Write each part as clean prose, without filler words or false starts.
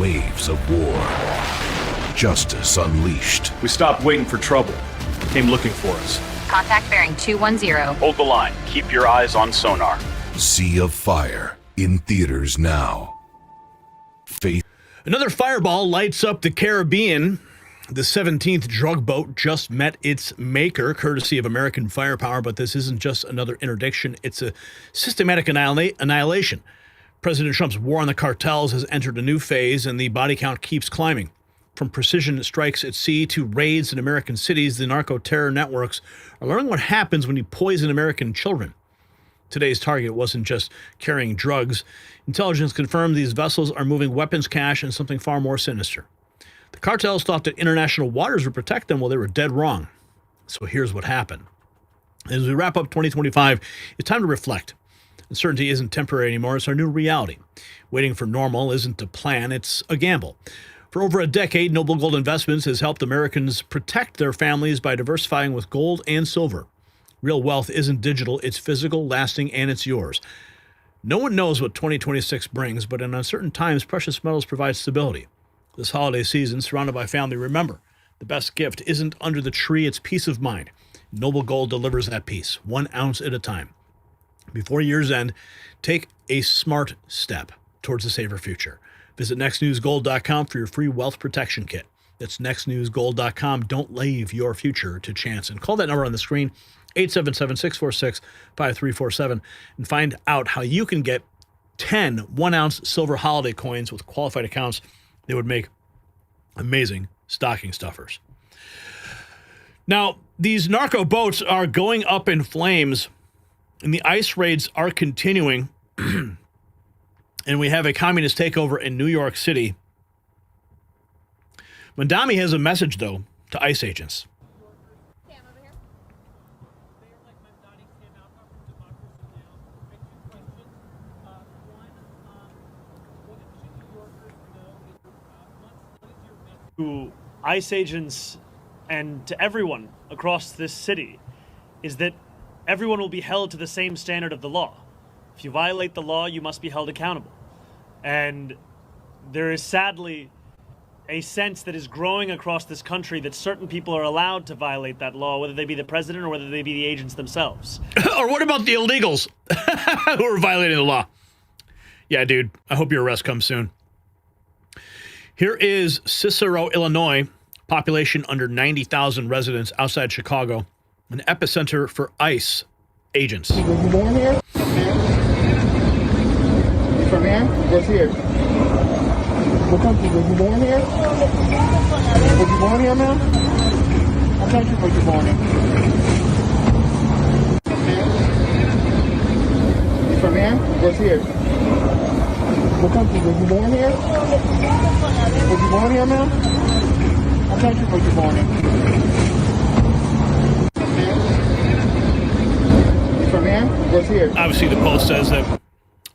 waves of war. Justice unleashed. We stopped waiting for trouble. Came looking for us. Contact bearing 210. Hold the line. Keep your eyes on sonar. Sea of Fire, in theaters now. Faith. Another fireball lights up the Caribbean. The 17th drug boat just met its maker, courtesy of American firepower, but this isn't just another interdiction. It's a systematic annihilation. President Trump's war on the cartels has entered a new phase, and the body count keeps climbing. From precision strikes at sea to raids in American cities, the narco-terror networks are learning what happens when you poison American children. Today's target wasn't just carrying drugs. Intelligence confirmed these vessels are moving weapons, cash, and something far more sinister. The cartels thought that international waters would protect them. Well, they were dead wrong. So here's what happened. As we wrap up 2025, it's time to reflect. Uncertainty isn't temporary anymore. It's our new reality. Waiting for normal isn't a plan. It's a gamble. For over a decade, Noble Gold Investments has helped Americans protect their families by diversifying with gold and silver. Real wealth isn't digital. It's physical, lasting, and it's yours. No one knows what 2026 brings, but in uncertain times, precious metals provide stability. This holiday season, surrounded by family, remember, the best gift isn't under the tree, it's peace of mind. Noble Gold delivers that peace, 1 ounce at a time. Before year's end, take a smart step towards a safer future. Visit nextnewsgold.com for your free wealth protection kit. That's nextnewsgold.com. Don't leave your future to chance. And call that number on the screen, 877-646-5347, and find out how you can get 10 1-ounce silver holiday coins with qualified accounts. They would make amazing stocking stuffers. Now, these narco boats are going up in flames, and the ICE raids are continuing. And we have a communist takeover in New York City. Mandami has a message, though, to ICE agents. To ICE agents and to everyone across this city is that everyone will be held to the same standard of the law. If you violate the law, you must be held accountable. And there is sadly a sense that is growing across this country that certain people are allowed to violate that law, whether they be the president or whether they be the agents themselves. Or what about the illegals who are violating the law? Yeah, dude, I hope your arrest comes soon. Here is Cicero, Illinois, population under 90,000 residents outside Chicago, an epicenter for ICE agents. Were you born here? From here? What's here? What country? Were you born here? Were you born here, ma'am? What country were you born in? From here? What's here? What country? Were you born here? Were you born here, ma'am? What country were you born in? From here? What's here? Obviously, the Post says that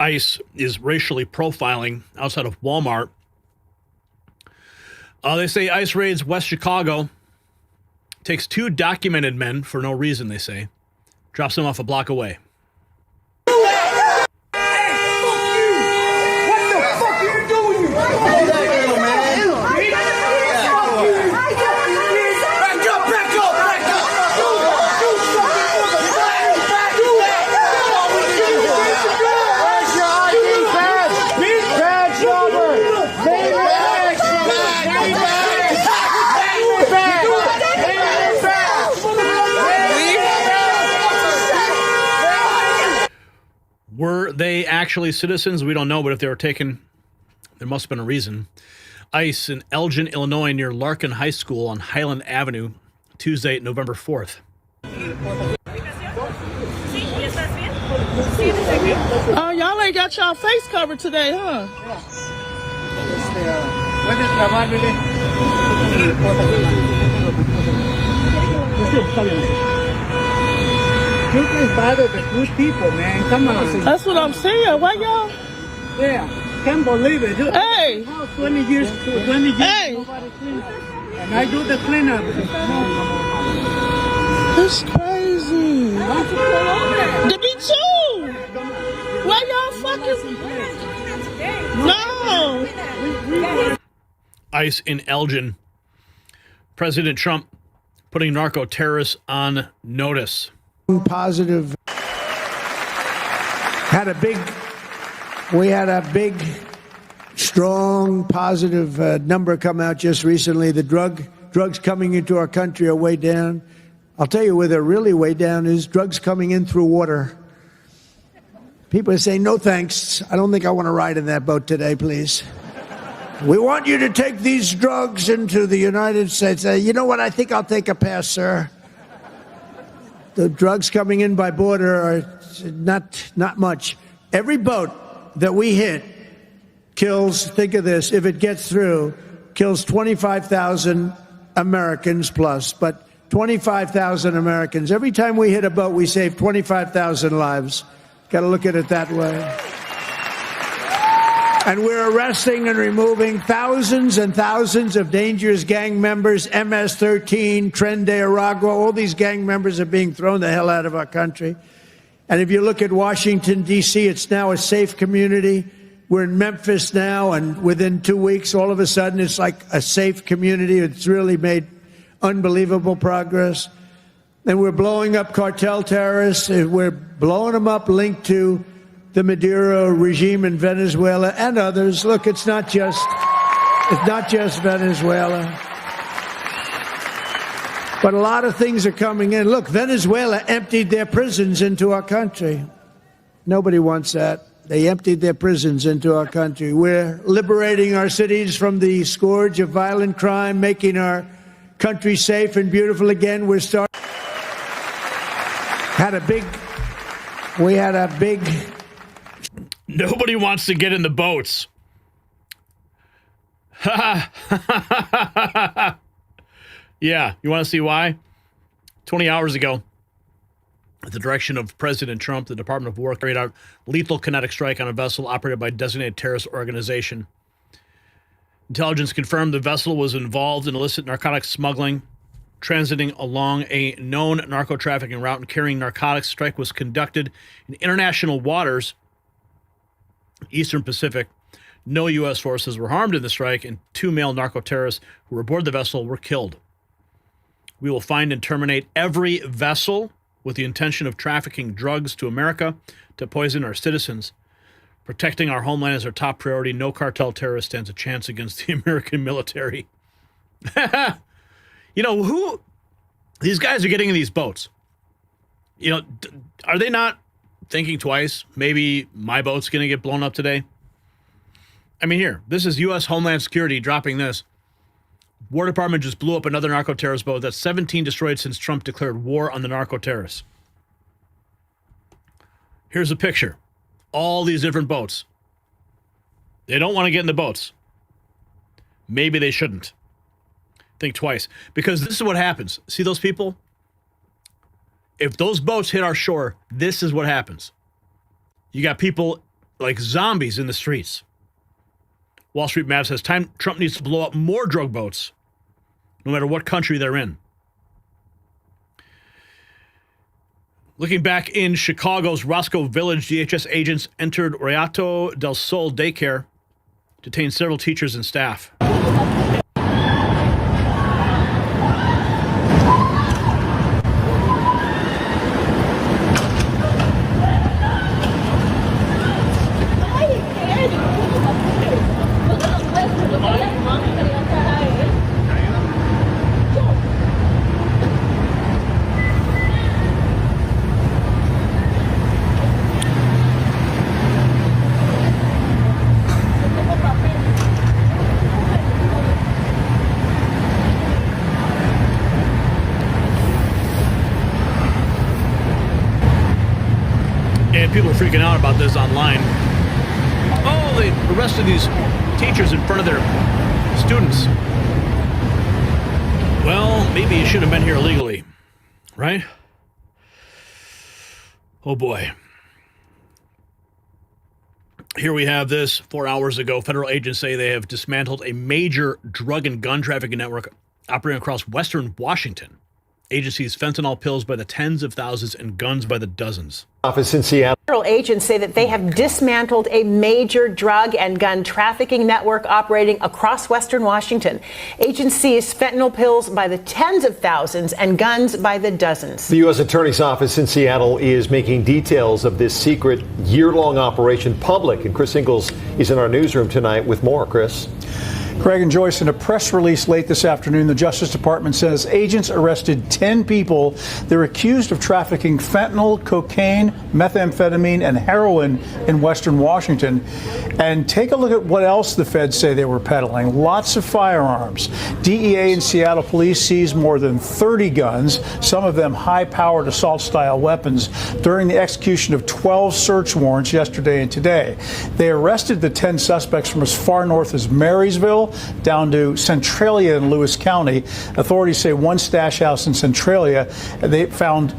ICE is racially profiling outside of Walmart. They say ICE raids West Chicago, takes 2 documented men for no reason, they say, drops them off a block away. Were they actually citizens? We don't know, but if they were taken, there must have been a reason. ICE in Elgin, Illinois, near Larkin High School on Highland Avenue, Tuesday, November 4th. Y'all ain't got y'all face covered today, huh? You can bother the good people, man. Come on. That's what I'm saying. Why y'all? Yeah, can't believe it. Hey! 20 years, Hey! nobody cleans. And I do the cleanup. That's crazy. To be too. Why y'all fucking? No. ICE in Elgin. President Trump putting narco-terrorists on notice. Positive. We had a big, strong, positive number come out just recently. The drugs coming into our country are way down. I'll tell you where they're really way down is drugs coming in through water. People are saying, no thanks. I don't think I want to ride in that boat today, please. We want you to take these drugs into the United States. You know what? I think I'll take a pass, sir. The drugs coming in by border are not much. Every boat that we hit kills, think of this, if it gets through, kills 25,000 Americans plus. But 25,000 Americans. Every time we hit a boat, we save 25,000 lives. Got to look at it that way. And we're arresting and removing thousands and thousands of dangerous gang members, MS-13, Tren de Aragua, all these gang members are being thrown the hell out of our country. And if you look at Washington, D.C., it's now a safe community. We're in Memphis now, and within 2 weeks, all of a sudden, it's like a safe community. It's really made unbelievable progress. And we're blowing up cartel terrorists. We're blowing them up linked to the Maduro regime in Venezuela and others. Look, it's not just Venezuela. But a lot of things are coming in. Look, Venezuela emptied their prisons into our country. Nobody wants that. They emptied their prisons into our country. We're liberating our cities from the scourge of violent crime, making our country safe and beautiful again. We had a big. Nobody wants to get in the boats. Yeah, you want to see why? 20 hours ago, at the direction of President Trump, the Department of War carried out lethal kinetic strike on a vessel operated by a designated terrorist organization. Intelligence confirmed the vessel was involved in illicit narcotics smuggling, transiting along a known narco-trafficking route and carrying narcotics. Strike was conducted in international waters, Eastern Pacific. No U.S. forces were harmed in the strike, and 2 male narco-terrorists who were aboard the vessel were killed. We will find and terminate every vessel with the intention of trafficking drugs to America to poison our citizens. Protecting our homeland is our top priority. No cartel terrorist stands a chance against the American military. You know, who these guys are getting in these boats? You know, are they not thinking twice? Maybe my boat's going to get blown up today. I mean, here, this is U.S. Homeland Security dropping this. War Department just blew up another narco-terrorist boat. That's 17 destroyed since Trump declared war on the narco-terrorists. Here's a picture. All these different boats. They don't want to get in the boats. Maybe they shouldn't. Think twice. Because this is what happens. See those people? If those boats hit our shore, this is what happens. You got people like zombies in the streets. Wall Street Map says Trump needs to blow up more drug boats, no matter what country they're in. Looking back in Chicago's Roscoe Village, DHS agents entered Rialto del Sol daycare, detained several teachers and staff. People are freaking out about this online. Oh, they arrested these teachers in front of their students. Well, maybe you should have been here illegally, right? Oh boy. Here we have this 4 hours ago. Federal agents say they have dismantled a major drug and gun trafficking network operating across western Washington. Agencies fentanyl pills by the tens of thousands and guns by the dozens. Office in Seattle. Federal agents say that they have dismantled a major drug and gun trafficking network operating across western Washington. Agents seize fentanyl pills by the tens of thousands and guns by the dozens. The U.S. Attorney's Office in Seattle is making details of this secret year-long operation public. And Chris Ingalls is in our newsroom tonight with more. Chris. Craig and Joyce, in a press release late this afternoon, the Justice Department says agents arrested 10 people. They're accused of trafficking fentanyl, cocaine, methamphetamine, and heroin in western Washington. And take a look at what else the feds say they were peddling. Lots of firearms. DEA and Seattle police seized more than 30 guns, some of them high-powered assault-style weapons, during the execution of 12 search warrants yesterday and today. They arrested the 10 suspects from as far north as Marysville down to Centralia in Lewis County. Authorities say one stash house in Centralia, they found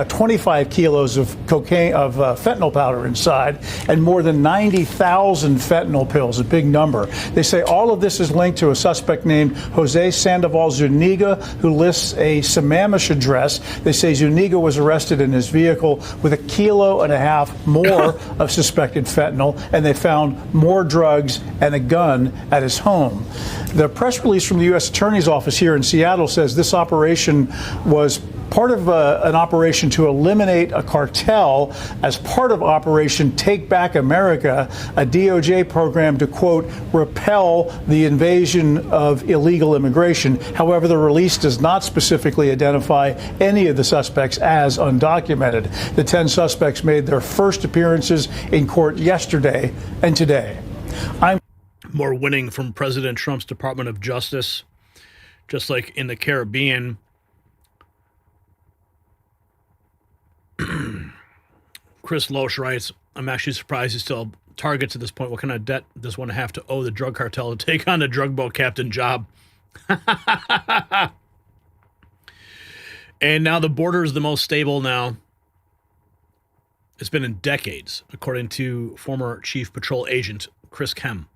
25 kilos of cocaine, of fentanyl powder inside, and more than 90,000 fentanyl pills, a big number. They say all of this is linked to a suspect named Jose Sandoval Zuniga, who lists a Sammamish address. They say Zuniga was arrested in his vehicle with 1.5 kilos more of suspected fentanyl, and they found more drugs and a gun at his home. The press release from the U.S. Attorney's Office here in Seattle says this operation was part of an operation to eliminate a cartel as part of Operation Take Back America, a DOJ program to, quote, repel the invasion of illegal immigration. However, the release does not specifically identify any of the suspects as undocumented. The 10 suspects made their first appearances in court yesterday and today. More winning from President Trump's Department of Justice, just like in the Caribbean. Chris Loesch writes, I'm actually surprised he's still targets at this point. What kind of debt does one have to owe the drug cartel to take on the drug boat captain job? And now the border is the most stable now it's been in decades, according to former Chief Patrol Agent Chris Clem.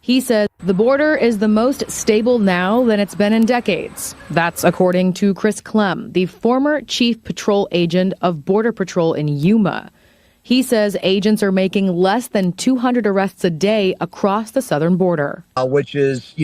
He said the border is the most stable now than it's been in decades. That's according to Chris Clem, the former chief patrol agent of Border Patrol in Yuma. He says agents are making less than 200 arrests a day across the southern border. Which is,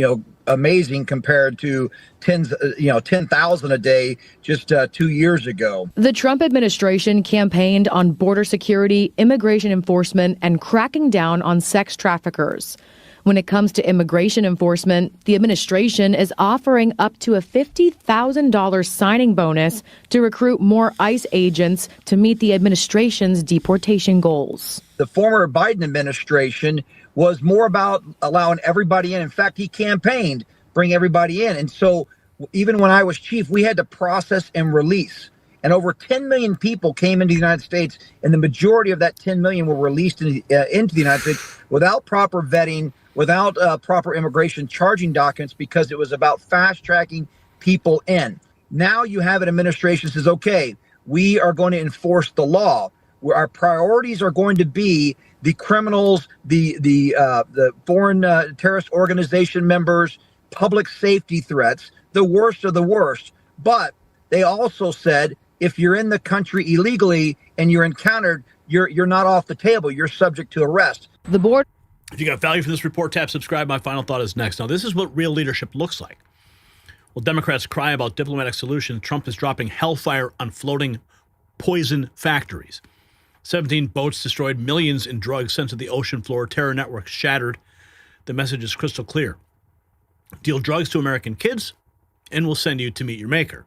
amazing compared to 10,000 a day just 2 years ago. The Trump administration campaigned on border security, immigration enforcement, and cracking down on sex traffickers. When it comes to immigration enforcement, the administration is offering up to a $50,000 signing bonus to recruit more ICE agents to meet the administration's deportation goals. The former Biden administration was more about allowing everybody in. In fact, he campaigned, bring everybody in. And so even when I was chief, we had to process and release. And over 10 million people came into the United States, and the majority of that 10 million were released into the United States without proper vetting, without proper immigration charging documents, because it was about fast tracking people in. Now you have an administration that says, okay, we are going to enforce the law, where our priorities are going to be the criminals, the foreign terrorist organization members, public safety threats, the worst of the worst. But they also said, if you're in the country illegally and you're encountered, you're not off the table. You're subject to arrest. The board. If you got value from this report, tap subscribe. My final thought is next. Now, this is what real leadership looks like. While Democrats cry about diplomatic solutions, Trump is dropping hellfire on floating poison factories. 17 boats destroyed, millions in drugs sent to the ocean floor, terror networks shattered. The message is crystal clear. Deal drugs to American kids, and we'll send you to meet your maker.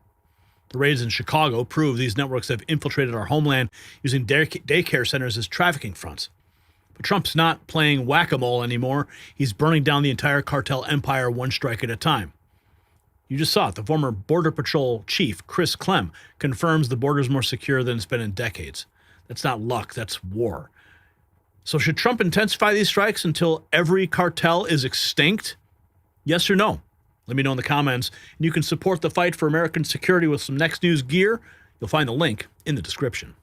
The raids in Chicago prove these networks have infiltrated our homeland using daycare centers as trafficking fronts. But Trump's not playing whack-a-mole anymore. He's burning down the entire cartel empire one strike at a time. You just saw it. The former Border Patrol chief, Chris Clem, confirms the border is more secure than it's been in decades. That's not luck. That's war. So should Trump intensify these strikes until every cartel is extinct? Yes or no? Let me know in the comments. And you can support the fight for American security with some Next News gear. You'll find the link in the description.